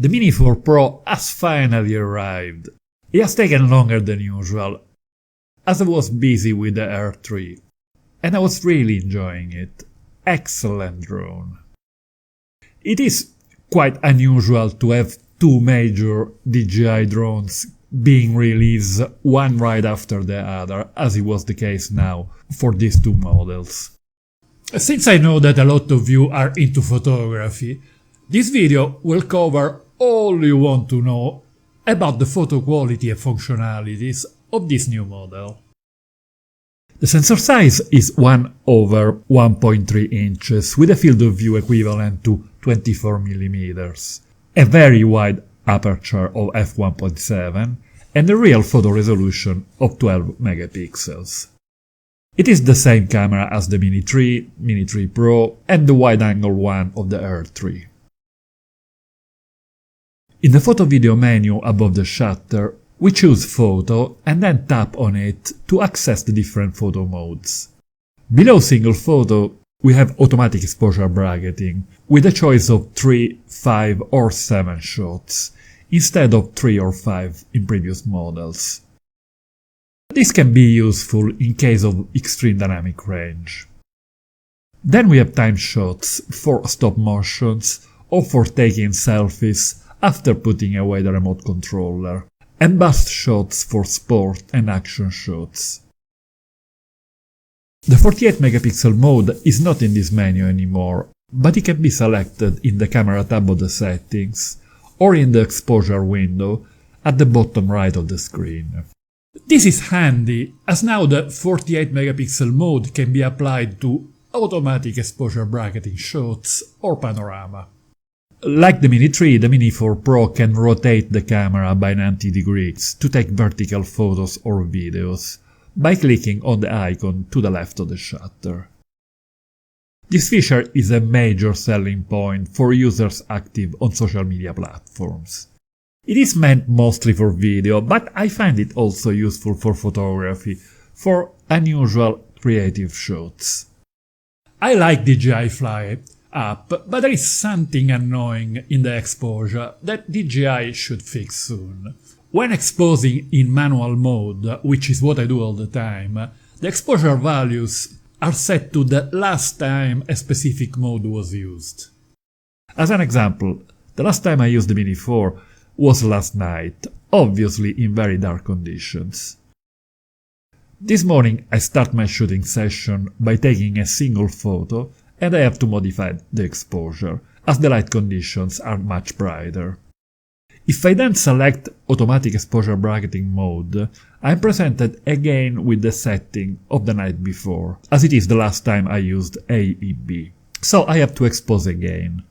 The Mini 4 Pro has finally arrived. It has taken longer than usual, as I was busy with the R3, and I was really enjoying it. Excellent drone. It is quite unusual to have two major DJI drones being released one right after the other, as it was the case now for these two models. Since I know that a lot of you are into photography, this video will cover all you want to know about the photo quality and functionalities of this new model. The sensor size is 1/1.3 inches with a field of view equivalent to 24 mm, a very wide aperture of f1.7 and a real photo resolution of 12 megapixels. It is the same camera as the Mini 3, Mini 3 Pro and the wide-angle one of the R3. In the photo video menu above the shutter, we choose Photo and then tap on it to access the different photo modes. Below Single Photo, we have automatic exposure bracketing, with a choice of 3, 5 or 7 shots, instead of 3 or 5 in previous models. This can be useful in case of extreme dynamic range. Then we have time shots for stop motions or for taking selfies after putting away the remote controller, and burst shots for sport and action shots. The 48 megapixel mode is not in this menu anymore, but it can be selected in the camera tab of the settings or in the exposure window at the bottom right of the screen. This is handy, as now the 48 megapixel mode can be applied to automatic exposure bracketing shots or panorama. Like the Mini 3, the Mini 4 Pro can rotate the camera by 90 degrees to take vertical photos or videos by clicking on the icon to the left of the shutter. This feature is a major selling point for users active on social media platforms. It is meant mostly for video, but I find it also useful for photography, for unusual creative shots. I like DJI Fly app, but there is something annoying in the exposure that DJI should fix soon. When exposing in manual mode, which is what I do all the time, the exposure values are set to the last time a specific mode was used. As an example, the last time I used the Mini 4 was last night, obviously in very dark conditions. This morning I start my shooting session by taking a single photo, and I have to modify the exposure, as the light conditions are much brighter. If I then select Automatic Exposure Bracketing mode, I am presented again with the setting of the night before, as it is the last time I used AEB, so I have to expose again.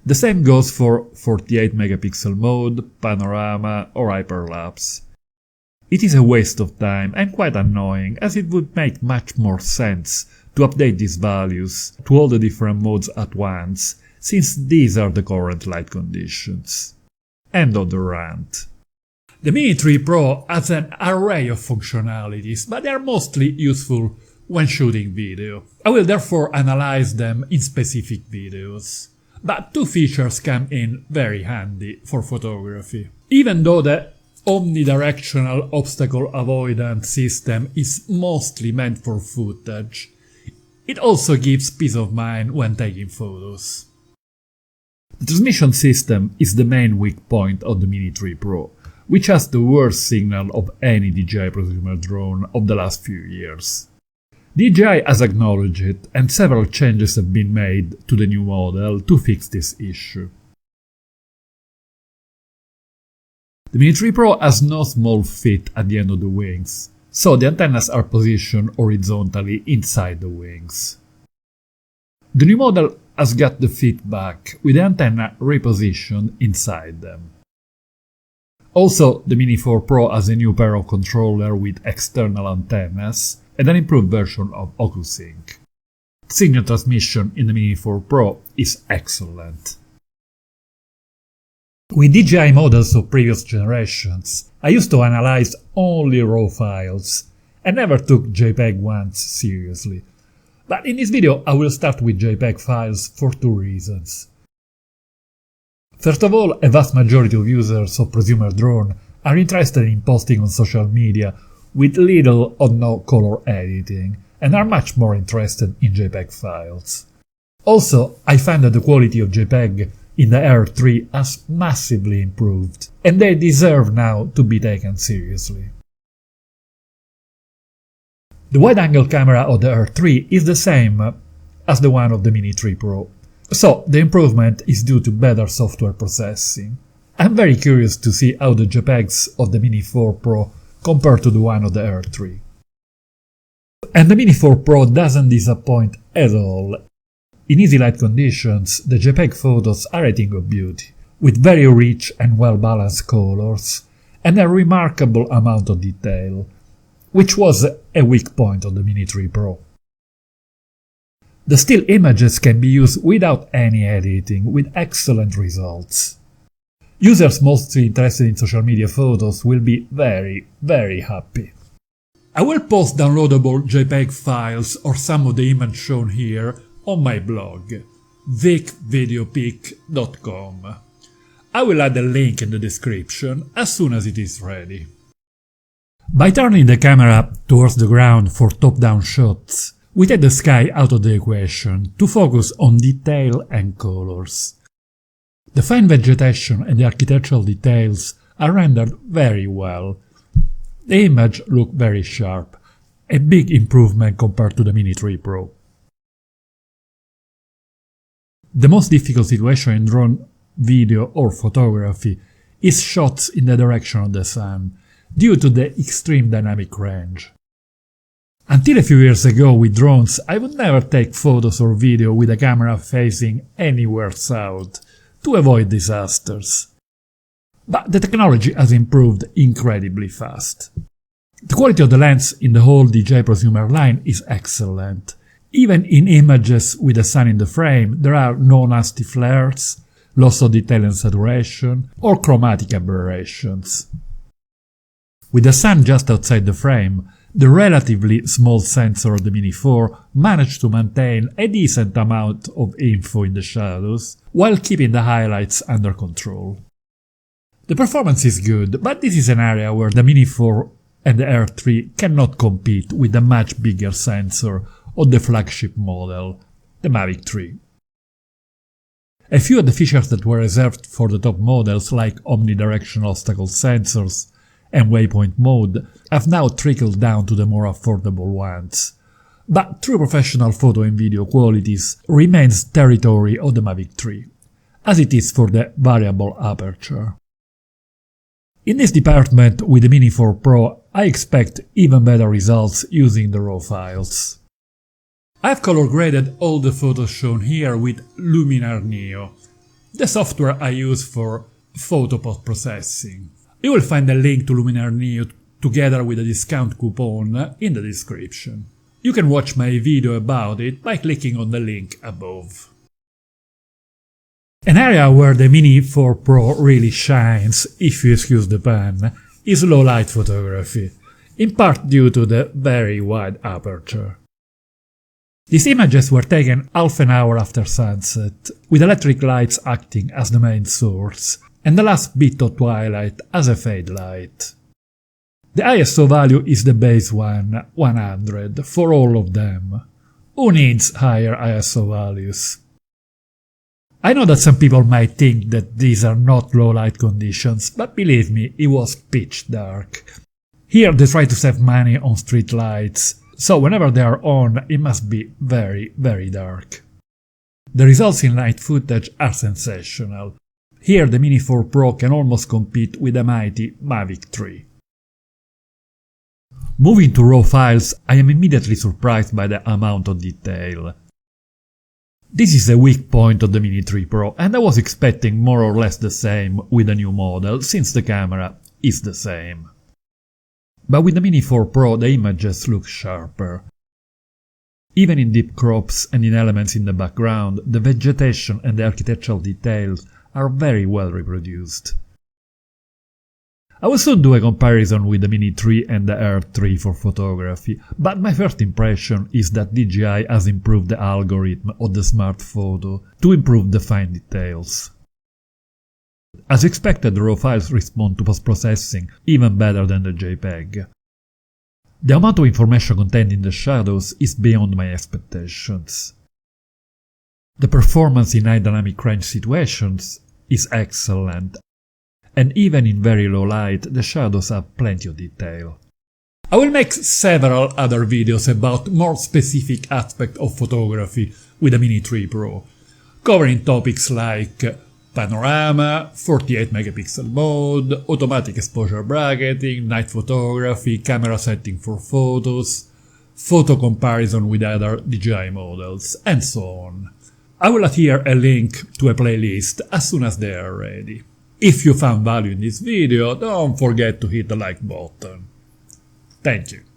The same goes for 48 megapixel mode, panorama or hyperlapse. It is a waste of time and quite annoying, as it would make much more sense to update these values to all the different modes at once, since these are the current light conditions. End of the rant. The Mini 3 Pro has an array of functionalities, but they are mostly useful when shooting video. I will therefore analyze them in specific videos. But two features come in very handy for photography. Even though the omnidirectional obstacle avoidance system is mostly meant for footage, it also gives peace of mind when taking photos. The transmission system is the main weak point of the Mini 3 Pro, which has the worst signal of any DJI prosumer drone of the last few years. DJI has acknowledged it, and several changes have been made to the new model to fix this issue. The Mini 3 Pro has no small fit at the end of the wings, so the antennas are positioned horizontally inside the wings. The new model has got the feet back, with the antenna repositioned inside them. Also, the Mini 4 Pro has a new pair of controller with external antennas and an improved version of OcuSync. Signal transmission in the Mini 4 Pro is excellent. With DJI models of previous generations, I used to analyze only RAW files and never took JPEG ones seriously. But in this video I will start with JPEG files for two reasons. First of all, a vast majority of users of prosumer drone are interested in posting on social media with little or no color editing, and are much more interested in JPEG files. Also, I find that the quality of JPEG in the Air 3 has massively improved, and they deserve now to be taken seriously. The wide-angle camera of the Air 3 is the same as the one of the Mini 3 Pro, so the improvement is due to better software processing. I'm very curious to see how the JPEGs of the Mini 4 Pro compare to the one of the Air 3. And the Mini 4 Pro doesn't disappoint at all. In easy light conditions, the JPEG photos are a thing of beauty, with very rich and well-balanced colors, and a remarkable amount of detail, which was a weak point of the Mini 3 Pro. The still images can be used without any editing, with excellent results. Users mostly interested in social media photos will be very happy. I will post downloadable JPEG files or some of the images shown here on my blog, vicvideopic.com. I will add a link in the description as soon as it is ready. By turning the camera towards the ground for top-down shots, we take the sky out of the equation to focus on detail and colors. The fine vegetation and the architectural details are rendered very well. The image looks very sharp, a big improvement compared to the Mini 3 Pro. The most difficult situation in drone video or photography is shots in the direction of the sun, due to the extreme dynamic range. Until a few years ago with drones, I would never take photos or video with a camera facing anywhere south, to avoid disasters. But the technology has improved incredibly fast. The quality of the lens in the whole DJI prosumer line is excellent. Even in images with the sun in the frame, there are no nasty flares, loss of detail and saturation, or chromatic aberrations. With the sun just outside the frame, the relatively small sensor of the Mini 4 managed to maintain a decent amount of info in the shadows, while keeping the highlights under control. The performance is good, but this is an area where the Mini 4 and the Air 3 cannot compete with the much bigger sensor of the flagship model, the Mavic 3. A few of the features that were reserved for the top models, like omnidirectional obstacle sensors and waypoint mode, have now trickled down to the more affordable ones. But true professional photo and video qualities remains territory of the Mavic 3, as it is for the variable aperture. In this department with the Mini 4 Pro, I expect even better results using the RAW files. I've color graded all the photos shown here with Luminar Neo, the software I use for photo post-processing. You will find a link to Luminar Neo together with a discount coupon in the description. You can watch my video about it by clicking on the link above. An area where the Mini 4 Pro really shines, if you excuse the pun, is low light photography, in part due to the very wide aperture. These images were taken half an hour after sunset, with electric lights acting as the main source, and the last bit of twilight as a fade light. The ISO value is the base one, 100, for all of them. Who needs higher ISO values? I know that some people might think that these are not low light conditions, but believe me, it was pitch dark. Here they try to save money on street lights, so whenever they are on, it must be very dark. The results in night footage are sensational. Here the Mini 4 Pro can almost compete with the mighty Mavic 3. Moving to RAW files, I am immediately surprised by the amount of detail. This is a weak point of the Mini 3 Pro, and I was expecting more or less the same with the new model, since the camera is the same. But with the Mini 4 Pro the images look sharper. Even in deep crops and in elements in the background, the vegetation and the architectural details are very well reproduced. I will soon do a comparison with the Mini 3 and the Air 3 for photography, but my first impression is that DJI has improved the algorithm of the smart photo to improve the fine details. As expected, the RAW files respond to post-processing even better than the JPEG. The amount of information contained in the shadows is beyond my expectations. The performance in high dynamic range situations is excellent, and even in very low light the shadows have plenty of detail. I will make several other videos about more specific aspects of photography with the Mini 3 Pro, covering topics like panorama, 48 megapixel mode, automatic exposure bracketing, night photography, camera setting for photos, photo comparison with other DJI models, and so on. I will add here a link to a playlist as soon as they are ready. If you found value in this video, don't forget to hit the like button. Thank you.